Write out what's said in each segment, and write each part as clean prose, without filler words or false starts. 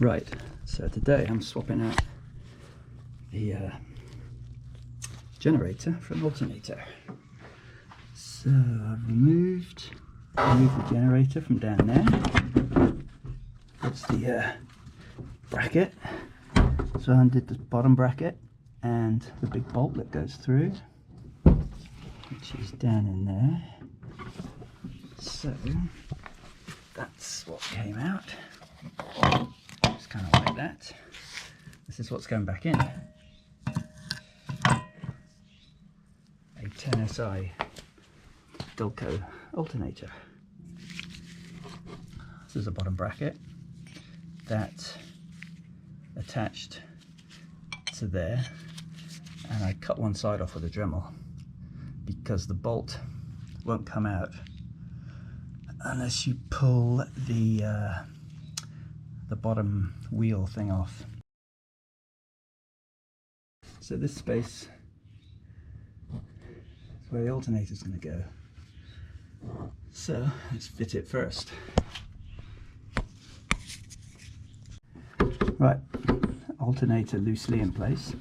Right, so today I'm swapping out the generator from alternator. So I've removed the generator from down there. That's the bracket. So I undid the bottom bracket and the big bolt that goes through, which is down in there. So that's what came out. It's kind of like that. This is what's going back in. A 10SI Delco alternator. This is a bottom bracket that attached to there, and I cut one side off with a Dremel because the bolt won't come out unless you pull the bottom wheel thing off. So this space is where the alternator is going to go. So let's fit it first. Right, alternator loosely in place.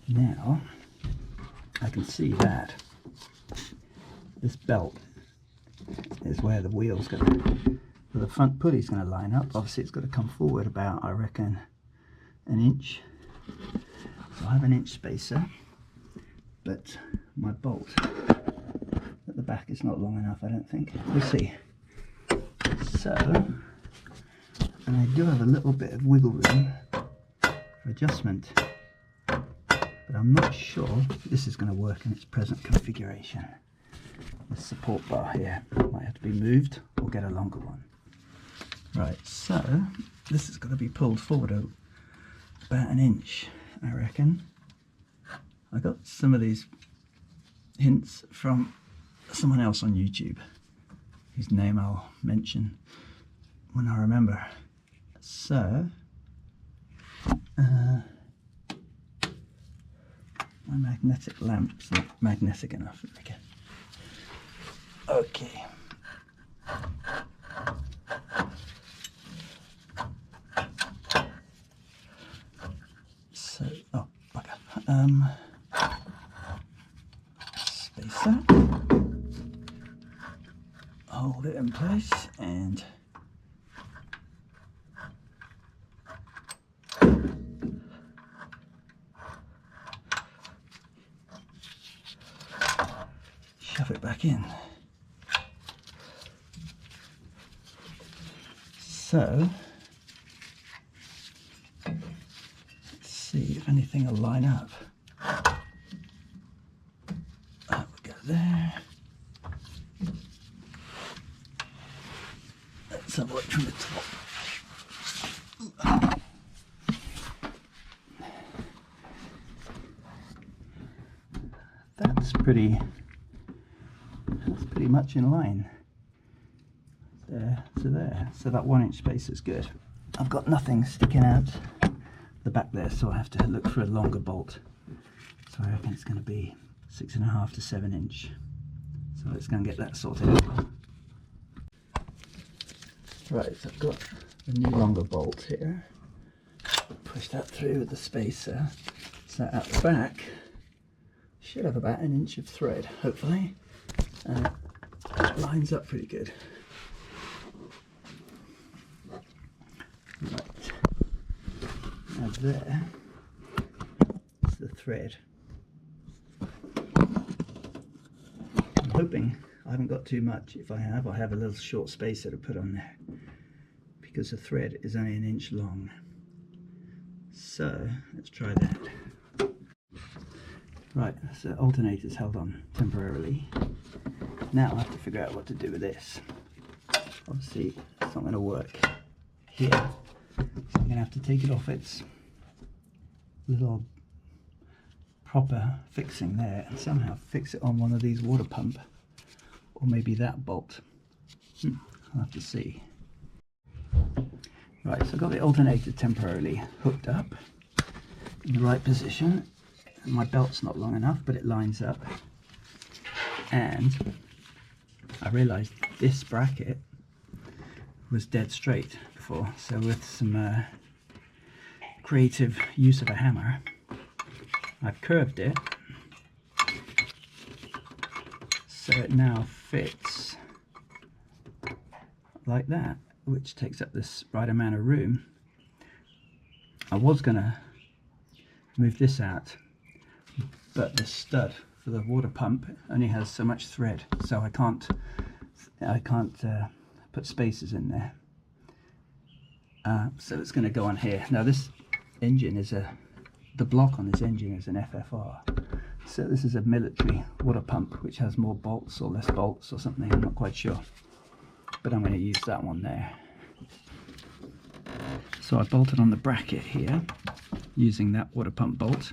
Now I can see that this belt is where the wheel's going to, the front pulley's going to line up. Obviously it's got to come forward about, I reckon, an inch. So I have an inch spacer, but my bolt at the back is not long enough, I don't think. We'll see. So, and I do have a little bit of wiggle room for adjustment, but I'm not sure this is going to work in its present configuration. The support bar here might have to be moved or get a longer one. Right, so this is going to be pulled forward about an inch, I reckon. I got some of these hints from someone else on YouTube, whose name I'll mention when I remember. So, my magnetic lamp's not magnetic enough. Okay. So, oh, bugger. Spacer. Hold it in place and shove it back in. So let's see if anything will line up. That will go there. Let's have a look from the top. That's pretty much in line. There to there. So that 1 inch space is good. I've got nothing sticking out the back there, so I have to look for a longer bolt. So I reckon it's going to be 6.5 to 7 inch. So let's go and get that sorted out. Right, so I've got a new longer bolt here. Push that through with the spacer. So at the back, should have about an inch of thread, hopefully. And it lines up pretty good. Right, now there is the thread. I'm hoping I haven't got too much. If I have a little short spacer to put on there, because the thread is only an inch long. So let's try that. Right, so alternator's held on temporarily. Now I have to figure out what to do with this. Obviously it's not going to work here. So I'm going to have to take it off its little proper fixing there and somehow fix it on one of these water pump, or maybe that bolt. I'll have to see. Right, so I've got the alternator temporarily hooked up in the right position. My belt's not long enough, but it lines up. And I realised this bracket was dead straight before. So with some creative use of a hammer, I've curved it so it now fits like that, which takes up this right amount of room. I was gonna move this out, but the stud for the water pump only has so much thread, so I can't put spaces in there. So it's going to go on here. Now this engine is the block on this engine is an FFR. So this is a military water pump which has more bolts or less bolts or something, I'm not quite sure. But I'm going to use that one there. So I bolted on the bracket here using that water pump bolt,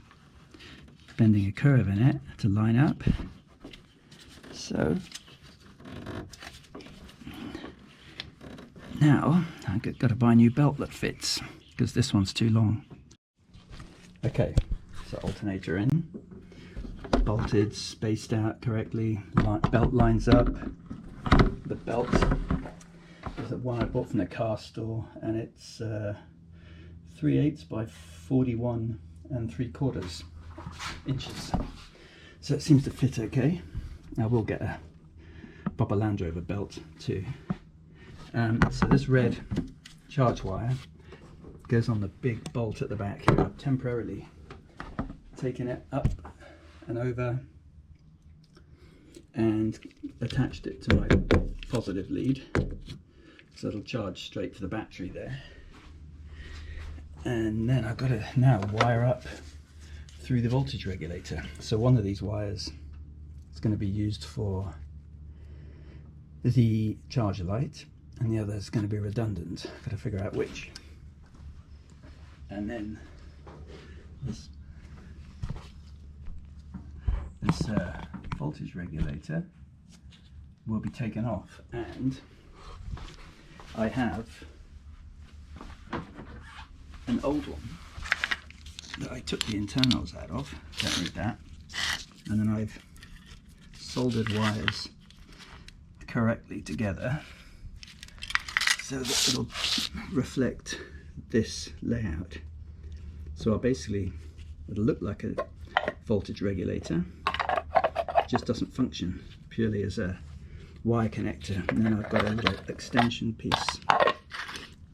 bending a curve in it to line up. So now I've got to buy a new belt that fits because this one's too long. Okay, so alternator in, bolted, spaced out correctly, belt lines up. The belt is the one I bought from the car store, and it's 3/8 by 41 3/4 inches. So it seems to fit okay. I will get a proper Land Rover belt too. So this red charge wire goes on the big bolt at the back here. I've temporarily taken it up and over and attached it to my positive lead, so it'll charge straight to the battery there. And then I've got to now wire up through the voltage regulator. So one of these wires is going to be used for the charger light, and the other is going to be redundant. I've got to figure out which. And then this voltage regulator will be taken off, and I have an old one that I took the internals out of, don't need that, and then I've soldered wires correctly together so that it'll reflect this layout. So it'll look like a voltage regulator, it just doesn't function purely as a wire connector. And then I've got a little extension piece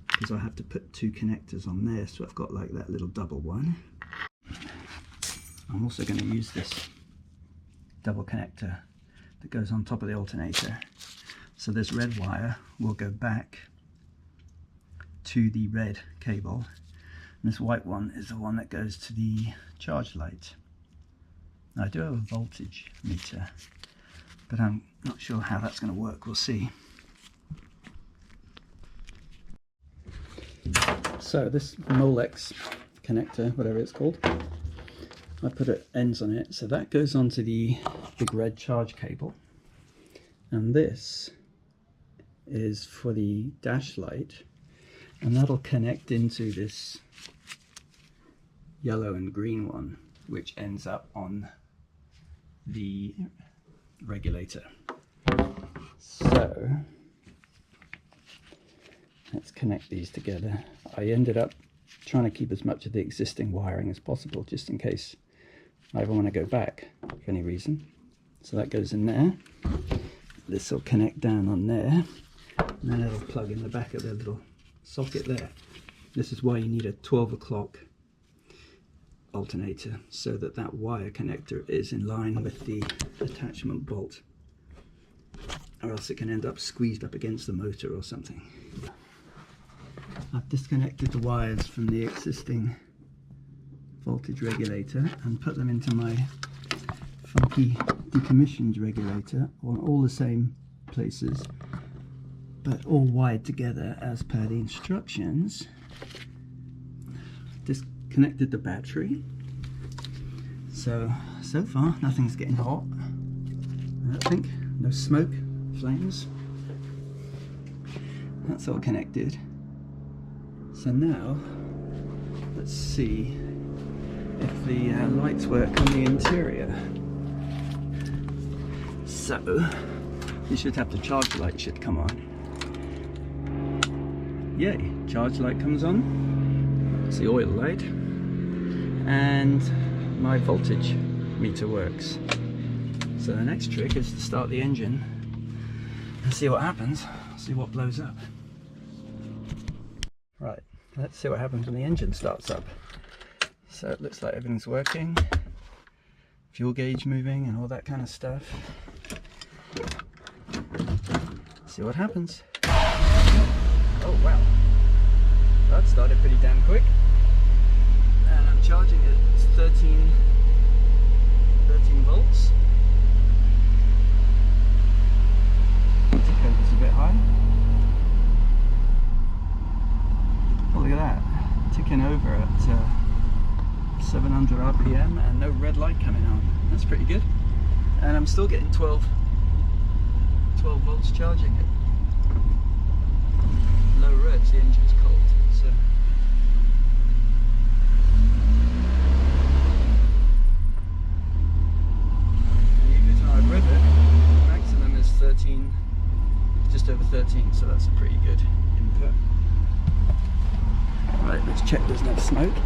because I have to put two connectors on there, so I've got like that little double one. I'm also going to use this double connector that goes on top of the alternator. So this red wire will go back to the red cable, and this white one is the one that goes to the charge light. Now I do have a voltage meter, but I'm not sure how that's going to work. We'll see. So this Molex connector, whatever it's called, I put ends on it, so that goes onto the big red charge cable, and this is for the dash light, and that'll connect into this yellow and green one, which ends up on the regulator. So let's connect these together. I ended up trying to keep as much of the existing wiring as possible, just in case I ever want to go back for any reason. So that goes in there. This will connect down on there, and then it'll plug in the back of the little socket there. This is why you need a 12 o'clock alternator, so that that wire connector is in line with the attachment bolt, or else it can end up squeezed up against the motor or something. I've disconnected the wires from the existing voltage regulator and put them into my funky decommissioned regulator on all the same places, but all wired together as per the instructions. Disconnected the battery. So far nothing's getting hot, I don't think. No smoke, flames. That's all connected. So now let's see if the lights work on the interior. So you should have the charge light should come on. Yay, charge light comes on, it's the oil light, and my voltage meter works. So the next trick is to start the engine and see what happens, see what blows up. Right, let's see what happens when the engine starts up. So it looks like everything's working, fuel gauge moving and all that kind of stuff. See what happens. Oh wow, that started pretty damn quick. And I'm charging it, it's 13 volts. It's a bit high. Oh, look at that, ticking over at 700 RPM and no red light coming on. That's pretty good. And I'm still getting 12 volts charging it. Low revs, the engine's cold. So even when I rev it, maximum is 13, just over 13, so that's a pretty good input. Right, let's check there's no smoke.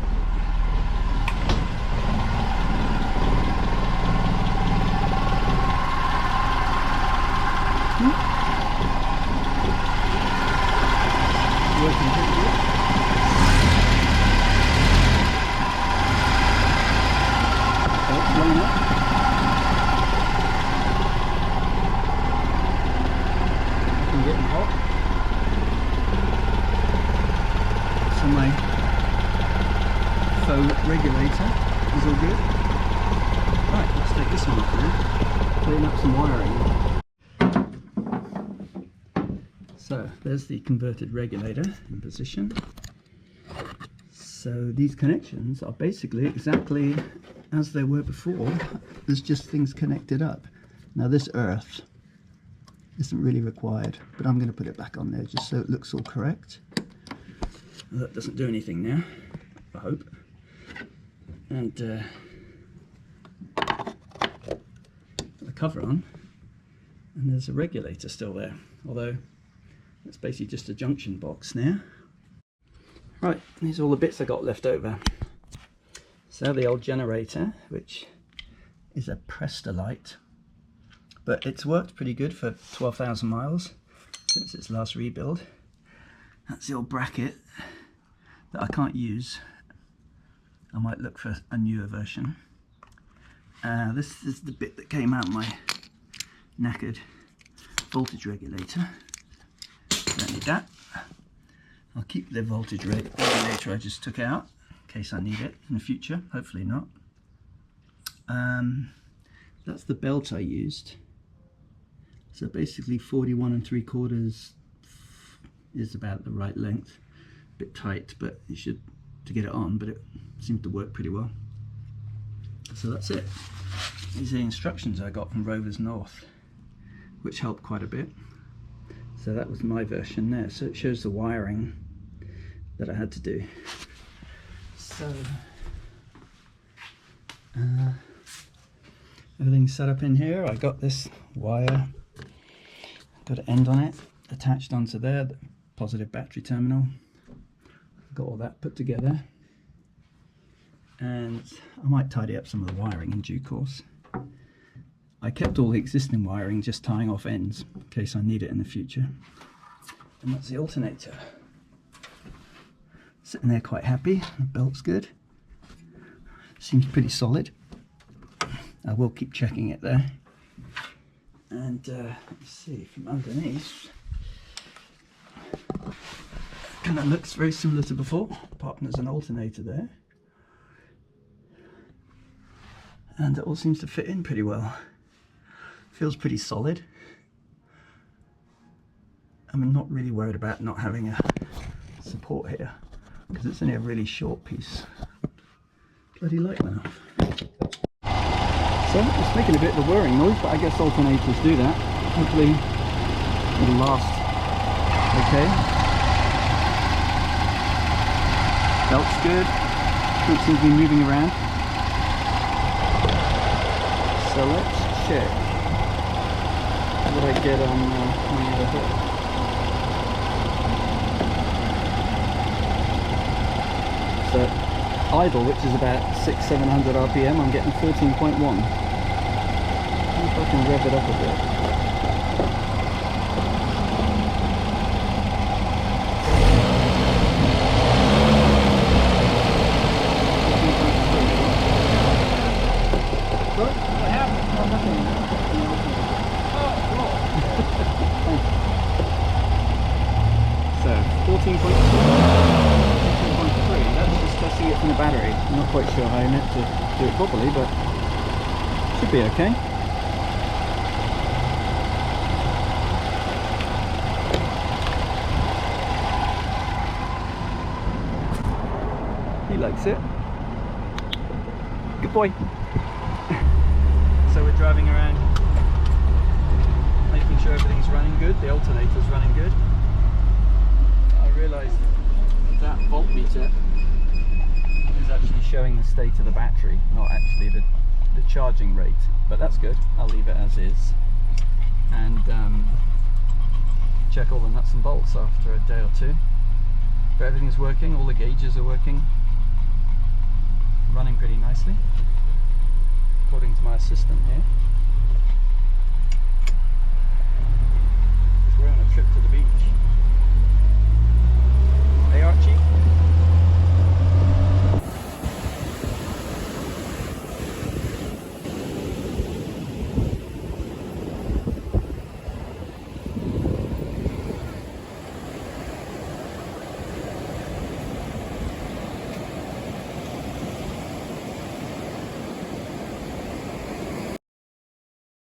Working pretty good. Oh, it's blowing up. I'm getting hot. So my faux regulator is all good. Right, let's take this one off now. Clean up some wiring. So there's the converted regulator in position. So these connections are basically exactly as they were before. There's just things connected up. Now this earth isn't really required, but I'm going to put it back on there just so it looks all correct. That doesn't do anything now, I hope. And put the cover on, and there's a regulator still there, although it's basically just a junction box now. Right, these are all the bits I got left over. So the old generator, which is a Prestolite, but it's worked pretty good for 12,000 miles since its last rebuild. That's the old bracket that I can't use. I might look for a newer version. This is the bit that came out of my knackered voltage regulator. Don't need that. I'll keep the voltage regulator I just took out in case I need it in the future, hopefully not. That's the belt I used. So basically 41 3/4 is about the right length. A bit tight, but you should to get it on, but it seemed to work pretty well. So that's it. These are the instructions I got from Rovers North, which helped quite a bit. So that was my version there. So it shows the wiring that I had to do. So everything's set up in here. I got this wire, got an end on it, attached onto there, the positive battery terminal. Got all that put together. And I might tidy up some of the wiring in due course. I kept all the existing wiring, just tying off ends in case I need it in the future. And that's the alternator. Sitting there quite happy, the belt's good. Seems pretty solid. I will keep checking it there. And let's see, from underneath, kind of looks very similar to before, apart from there's an alternator there. And it all seems to fit in pretty well. Feels pretty solid. I'm not really worried about not having a support here, because it's only a really short piece. Bloody light went off. So it's making a bit of a whirring noise, but I guess alternators do that. Hopefully it'll last okay. Belt's good. Don't seem to be moving around. So let's check what I get on my other hook. So idle, which is about 600-700 RPM, I'm getting 14.1. If I can rev it up a bit. What happened? Oh, nothing. So 14.2, 14.3. That's just testing it from the battery. I'm not quite sure how I meant to do it properly, but should be okay. He likes it. Good boy. So we're driving around, making sure everything's running good. The alternator's running good. I realised that voltmeter is actually showing the state of the battery, not actually the charging rate. But that's good. I'll leave it as is, and check all the nuts and bolts after a day or two. But everything's working. All the gauges are working. Running pretty nicely, according to my assistant here.